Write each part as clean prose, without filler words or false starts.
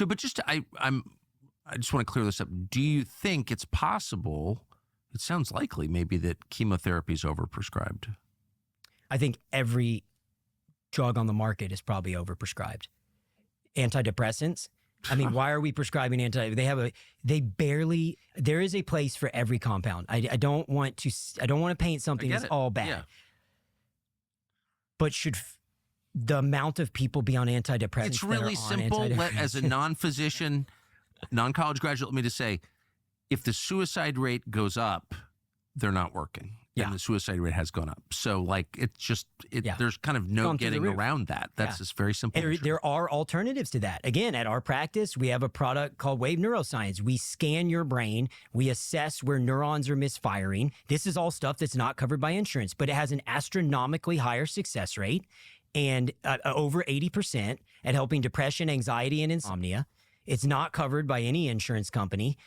So, but I just want to clear this up. Do you think it's possible, it sounds likely maybe, that chemotherapy is overprescribed? I think every drug on the market is probably overprescribed. Antidepressants. I mean, why are we prescribing there is a place for every compound. I don't want to paint something as all bad. Yeah. But should the amount of people be on antidepressants? It's really simple. As a non-physician, non-college graduate, let me just say, if the suicide rate goes up, they're not working. Yeah. And the suicide rate has gone up. So there's kind of no getting around that. That's just very simple. There are alternatives to that. Again, at our practice, we have a product called Wave Neuroscience. We scan your brain. We assess where neurons are misfiring. This is all stuff that's not covered by insurance, but it has an astronomically higher success rate and over 80% at helping depression, anxiety, and insomnia. It's not covered by any insurance company.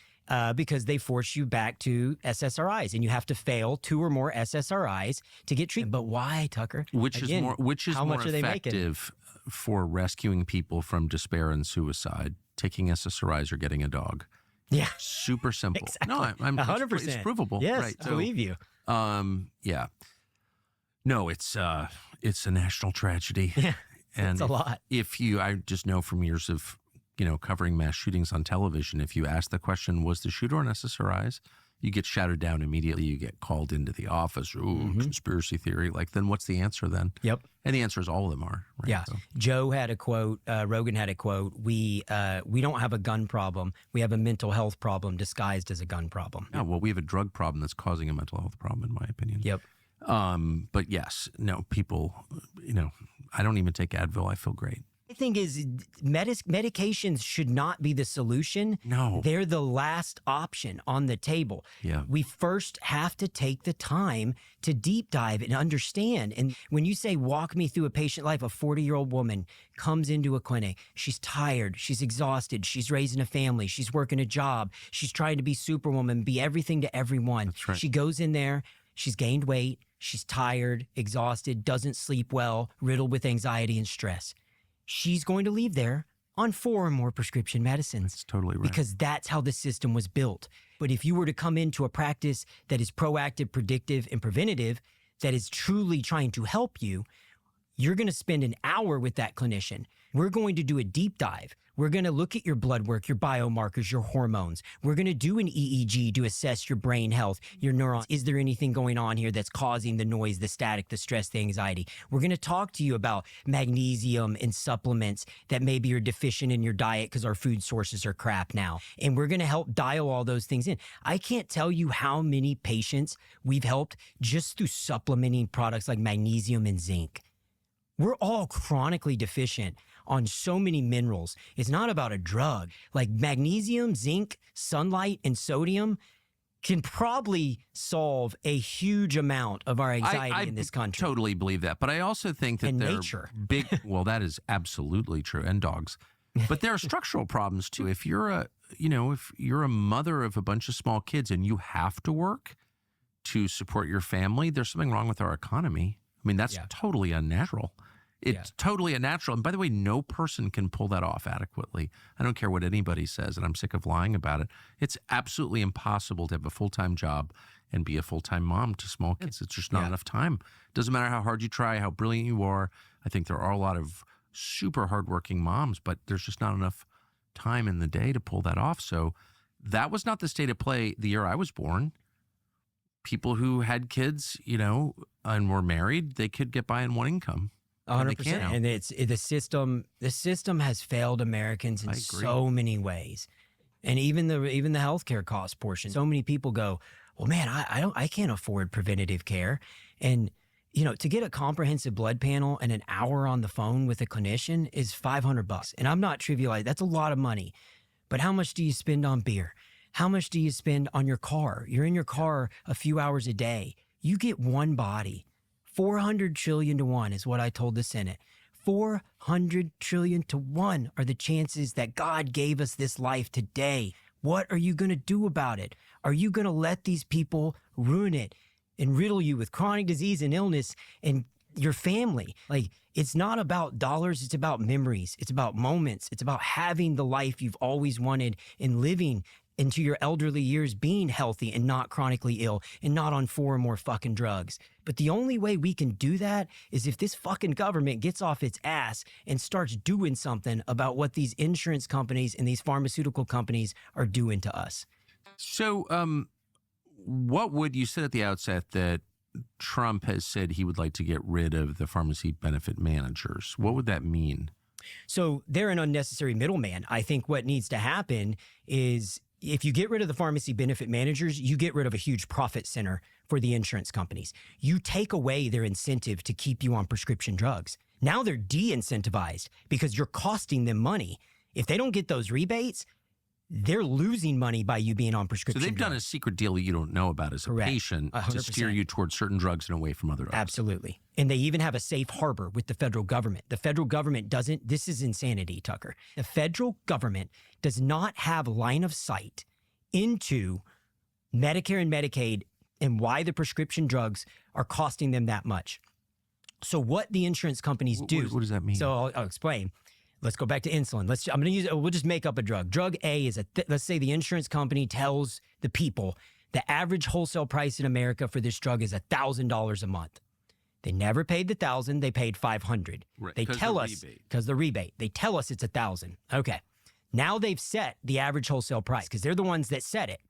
Because they force you back to SSRIs, and you have to fail 2 or more SSRIs to get treatment. But why, Tucker? Which is more effective for rescuing people from despair and suicide? Taking SSRIs or getting a dog? Yeah, super simple. Exactly. No, I'm 100%. It's provable. Yes, right. I believe you. Yeah. No, it's a national tragedy. Yeah, and it's a lot. I just know from years of covering mass shootings on television, if you ask the question, was the shooter on SSRIs? You get shouted down immediately. You get called into the office. Conspiracy theory. Then what's the answer then? Yep. And the answer is all of them are. Right? Yeah. So. Joe had a quote. Rogan had a quote. We don't have a gun problem. We have a mental health problem disguised as a gun problem. Yeah. Well, we have a drug problem that's causing a mental health problem, in my opinion. Yep. But yes, no, people, I don't even take Advil. I feel great. The thing is, medications should not be the solution. No. They're the last option on the table. Yeah. We first have to take the time to deep dive and understand. And when you say, walk me through a patient life, a 40-year-old woman comes into a clinic. She's tired. She's exhausted. She's raising a family. She's working a job. She's trying to be Superwoman, be everything to everyone. That's right. She goes in there. She's gained weight. She's tired, exhausted, doesn't sleep well, riddled with anxiety and stress. She's going to leave there on 4 or more prescription medicines. That's totally right. Because that's how the system was built. But if you were to come into a practice that is proactive, predictive, and preventative, that is truly trying to help you, you're going to spend an hour with that clinician. We're going to do a deep dive. We're going to look at your blood work, your biomarkers, your hormones. We're going to do an EEG to assess your brain health, your neurons. Is there anything going on here that's causing the noise, the static, the stress, the anxiety? We're going to talk to you about magnesium and supplements that maybe you're deficient in your diet because our food sources are crap now. And we're going to help dial all those things in. I can't tell you how many patients we've helped just through supplementing products like magnesium and zinc. We're all chronically deficient on so many minerals. It's not about a drug. Like magnesium, zinc, sunlight, and sodium can probably solve a huge amount of our anxiety in this country. I totally believe that. But I also think that nature. Big, well, that is absolutely true. And dogs. But there are structural problems too. If you're a mother of a bunch of small kids and you have to work to support your family, there's something wrong with our economy. I mean, that's totally unnatural. It's totally unnatural. And by the way, no person can pull that off adequately. I don't care what anybody says, and I'm sick of lying about it. It's absolutely impossible to have a full-time job and be a full-time mom to small kids. It's just not enough time. Doesn't matter how hard you try, how brilliant you are. I think there are a lot of super hardworking moms, but there's just not enough time in the day to pull that off. So that was not the state of play the year I was born. People who had kids, and were married, they could get by on one income. 100%. And it's the system. The system has failed Americans in so many ways, and even the healthcare cost portion. So many people go, "Well, man, I can't afford preventative care," and to get a comprehensive blood panel and an hour on the phone with a clinician is $500. And I'm not trivializing. That's a lot of money. But how much do you spend on beer? How much do you spend on your car? You're in your car a few hours a day. You get one body. 400 trillion to 1 is what I told the Senate. 400 trillion to 1 are the chances that God gave us this life today. What are you going to do about it? Are you going to let these people ruin it and riddle you with chronic disease and illness and your family. Like, it's not about dollars. It's about memories. It's about moments. It's about having the life you've always wanted and living into your elderly years, being healthy and not chronically ill and not on 4 or more fucking drugs. But the only way we can do that is if this fucking government gets off its ass and starts doing something about what these insurance companies and these pharmaceutical companies are doing to us. So what would, you said at the outset that Trump has said he would like to get rid of the pharmacy benefit managers. What would that mean? So they're an unnecessary middleman. I think what needs to happen is if you get rid of the pharmacy benefit managers, you get rid of a huge profit center for the insurance companies. You take away their incentive to keep you on prescription drugs. Now they're de-incentivized because you're costing them money. If they don't get those rebates, they're losing money by you being on prescription drugs. So they've done a secret deal that you don't know about as a patient 100%. To steer you towards certain drugs and away from other drugs. Absolutely. And they even have a safe harbor with the federal government. The federal government doesn't, this is insanity, Tucker. The federal government does not have line of sight into Medicare and Medicaid and why the prescription drugs are costing them that much. So what the insurance companies do. What does that mean? So I'll explain. Let's go back to insulin. We'll just make up a drug. Drug A is let's say the insurance company tells the people the average wholesale price in America for this drug is $1,000 a month. They never paid the $1,000. They paid $500. Right, they tell us because the rebate. They tell us it's $1,000. Okay. Now they've set the average wholesale price because they're the ones that set it.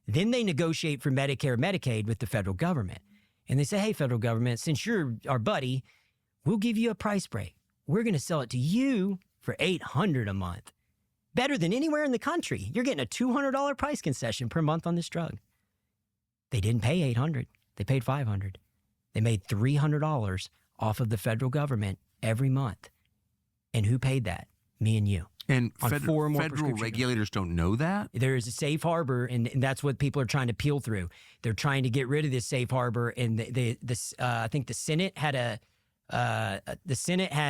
Then they negotiate for Medicare and Medicaid with the federal government. And they say, hey, federal government, since you're our buddy, we'll give you a price break. We're going to sell it to you for $800 a month. Better than anywhere in the country. You're getting a $200 price concession per month on this drug. They didn't pay $800. They paid $500. They made $300 off of the federal government every month. And who paid that? Me and you. And federal regulators don't know that? There is a safe harbor, and that's what people are trying to peel through. They're trying to get rid of this safe harbor, and I think the Senate had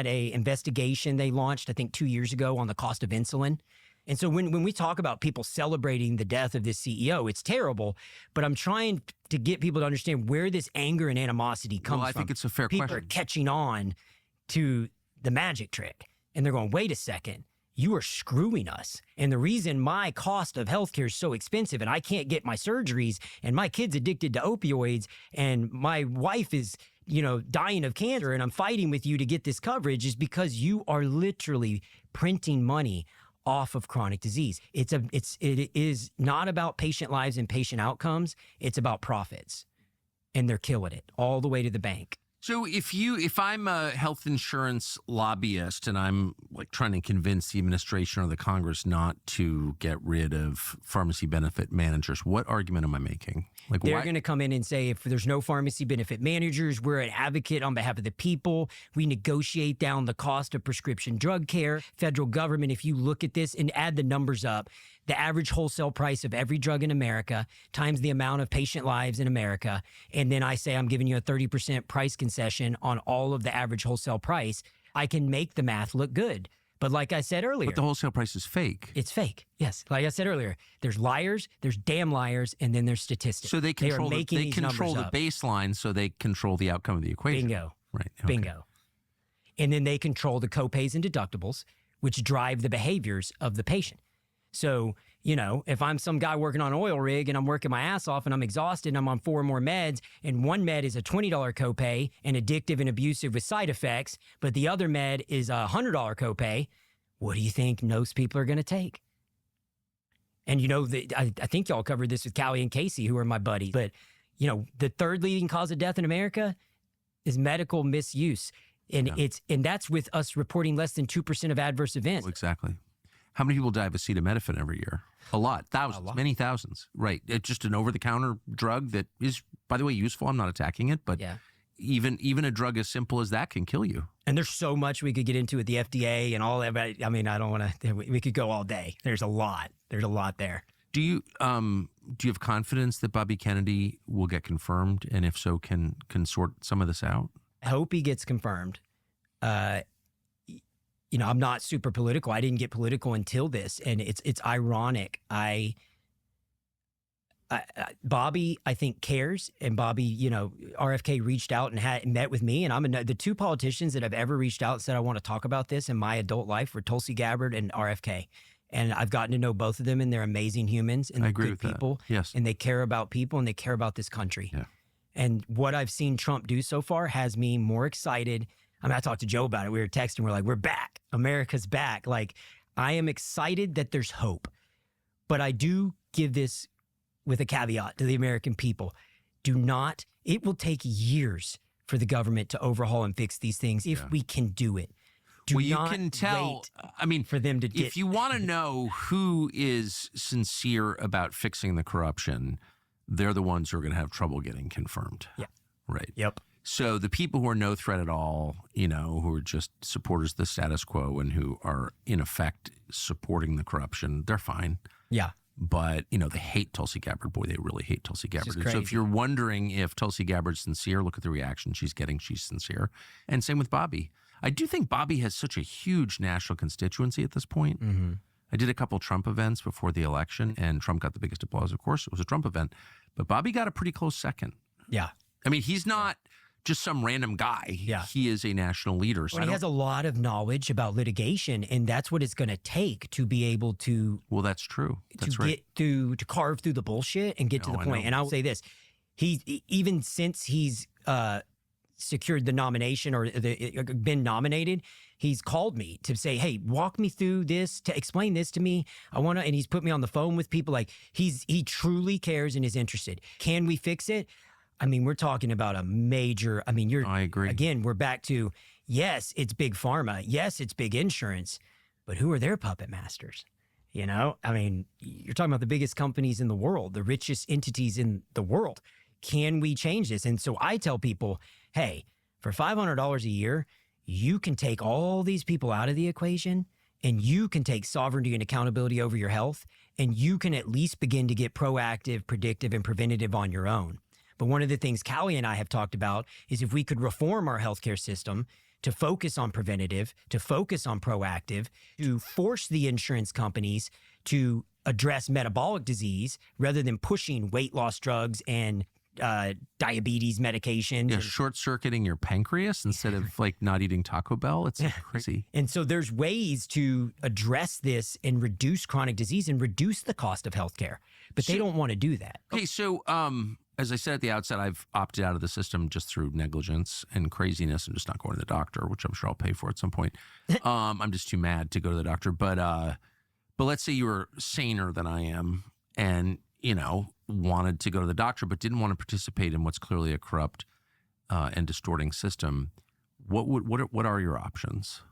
a investigation they launched, I think 2 years ago, on the cost of insulin. And so when we talk about people celebrating the death of this CEO, it's terrible, but I'm trying to get people to understand where this anger and animosity comes from. Well, I think it's a fair question. People are catching on to the magic trick, and they're going, wait a second. You are screwing us. And the reason my cost of healthcare is so expensive and I can't get my surgeries and my kid's addicted to opioids and my wife is, dying of cancer and I'm fighting with you to get this coverage is because you are literally printing money off of chronic disease. It is not about patient lives and patient outcomes. It's about profits. And they're killing it all the way to the bank. So if I'm a health insurance lobbyist and I'm like trying to convince the administration or the Congress not to get rid of pharmacy benefit managers, what argument am I making? Like they're going to come in and say, if there's no pharmacy benefit managers, we're an advocate on behalf of the people. We negotiate down the cost of prescription drug care. Federal government, if you look at this and add the numbers up, the average wholesale price of every drug in America times the amount of patient lives in America. And then I say I'm giving you a 30% price concession on all of the average wholesale price. I can make the math look good. But like I said earlier. But the wholesale price is fake. It's fake. Yes. Like I said earlier, there's liars, there's damn liars, and then there's statistics. So they control the baseline so they control the outcome of the equation. Bingo. Right. Okay. Bingo. And then they control the copays and deductibles, which drive the behaviors of the patient. So, if I'm some guy working on an oil rig and I'm working my ass off and I'm exhausted and I'm on 4 or more meds and one med is a $20 copay and addictive and abusive with side effects, but the other med is a $100 copay, what do you think most people are going to take? And, I think y'all covered this with Callie and Casey, who are my buddies, but, the third leading cause of death in America is medical misuse. And that's with us reporting less than 2% of adverse events. Well, exactly. How many people die of acetaminophen every year? A lot. Thousands. Many thousands. Right. It's just an over-the-counter drug that is, by the way, useful. I'm not attacking it, but even a drug as simple as that can kill you. And there's so much we could get into with the FDA and all that. I mean, I don't want to. We could go all day. There's a lot. There's a lot there. Do you have confidence that Bobby Kennedy will get confirmed? And if so, can sort some of this out? I hope he gets confirmed. I'm not super political. I didn't get political until this, and it's ironic. I Bobby, I think, cares. And Bobby, you know, RFK reached out and met with me. And the two politicians that I've ever reached out and said, I want to talk about this in my adult life were Tulsi Gabbard and RFK. And I've gotten to know both of them, and they're amazing humans and I agree good with people. That. Yes. And they care about people and they care about this country. Yeah. And what I've seen Trump do so far has me more excited. I mean, I talked to Joe about it. We were texting. We're like, we're back. America's back. Like, I am excited that there's hope. But I do give this with a caveat to the American people. It will take years for the government to overhaul and fix these things if we can do it. You can tell, I mean, for them to if you want to know who is sincere about fixing the corruption, they're the ones who are going to have trouble getting confirmed. Yeah. Right. Yep. So the people who are no threat at all, you know, who are just supporters of the status quo and who are in effect supporting the corruption, they're fine. Yeah. But, you know, they hate Tulsi Gabbard. Boy, they really hate Tulsi Gabbard. Crazy. So if you're wondering if Tulsi Gabbard's sincere, look at the reaction she's getting. She's sincere. And same with Bobby. I do think Bobby has such a huge national constituency at this point. Mm-hmm. I did a couple Trump events before the election, and Trump got the biggest applause, of course. It was a Trump event. But Bobby got a pretty close second. Yeah. I mean, he's not just some random guy. Yeah. He is a national leader. So he has a lot of knowledge about litigation, and that's what it's going to take to be able to... Well, that's true. That's right. Get through, to carve through the bullshit and get to the point. And I'll say this. Even since he's secured the nomination or been nominated, he's called me to say, hey, walk me through this, to explain this to me. And he's put me on the phone with people. Like, he truly cares and is interested. Can we fix it? I mean, we're talking about a major, I agree. Again, we're back to, yes, it's big pharma. Yes, it's big insurance, but who are their puppet masters? You know, I mean, you're talking about the biggest companies in the world, the richest entities in the world. Can we change this? And so I tell people, hey, for $500 a year, you can take all these people out of the equation, and you can take sovereignty and accountability over your health, and you can at least begin to get proactive, predictive, and preventative on your own. But one of the things Callie and I have talked about is if we could reform our healthcare system to focus on preventative, to focus on proactive, to force the insurance companies to address metabolic disease rather than pushing weight loss drugs and diabetes medications. Yeah, short-circuiting your pancreas instead of like not eating Taco Bell. It's crazy. And so there's ways to address this and reduce chronic disease and reduce the cost of healthcare. But they don't want to do that. Okay, so as I said at the outset, I've opted out of the system just through negligence and craziness and just not going to the doctor, which I'm sure I'll pay for at some point. I'm just too mad to go to the doctor. But let's say you were saner than I am and, you know, wanted to go to the doctor but didn't want to participate in what's clearly a corrupt and distorting system. What are your options?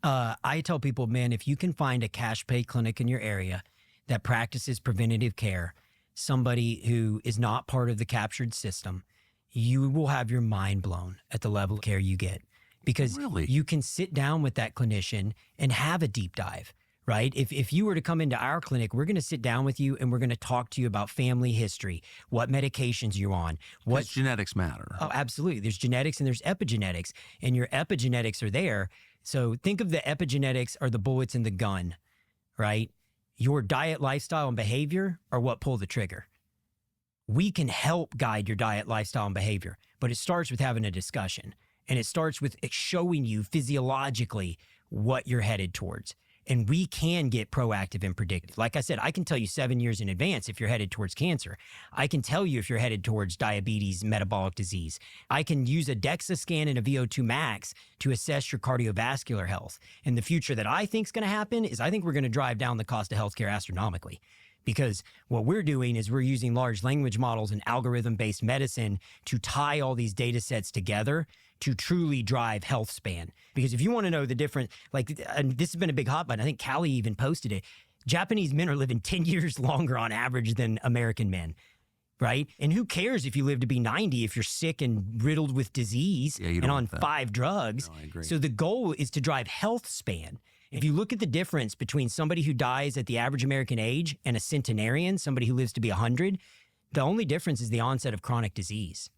I tell people, man, if you can find a cash pay clinic in your area that practices preventative care, somebody who is not part of the captured system, you will have your mind blown at the level of care you get. Because you can sit down with that clinician and have a deep dive, right? If you were to come into our clinic, we're going to sit down with you and we're going to talk to you about family history, what medications you're on. What genetics matter. Oh, absolutely. There's genetics and there's epigenetics, and your epigenetics are there. So think of the epigenetics are the bullets in the gun, right? Your diet, lifestyle, and behavior are what pull the trigger. We can help guide your diet, lifestyle, and behavior, but it starts with having a discussion. And it starts with showing you physiologically what you're headed towards. And we can get proactive and predictive. Like I said, I can tell you 7 years in advance if you're headed towards cancer. I can tell you if you're headed towards diabetes, metabolic disease. I can use a DEXA scan and a VO2 max to assess your cardiovascular health. And the future that I think is going to happen is I think we're going to drive down the cost of healthcare astronomically. Because what we're doing is we're using large language models and algorithm-based medicine to tie all these data sets together to truly drive health span. Because if you want to know the difference, and this has been a big hot button, I think Callie even posted it, Japanese men are living 10 years longer on average than American men, right? And who cares if you live to be 90 if you're sick and riddled with disease and on 5 drugs? No, I agree. So the goal is to drive health span. If you look at the difference between somebody who dies at the average American age and a centenarian, somebody who lives to be 100, the only difference is the onset of chronic disease.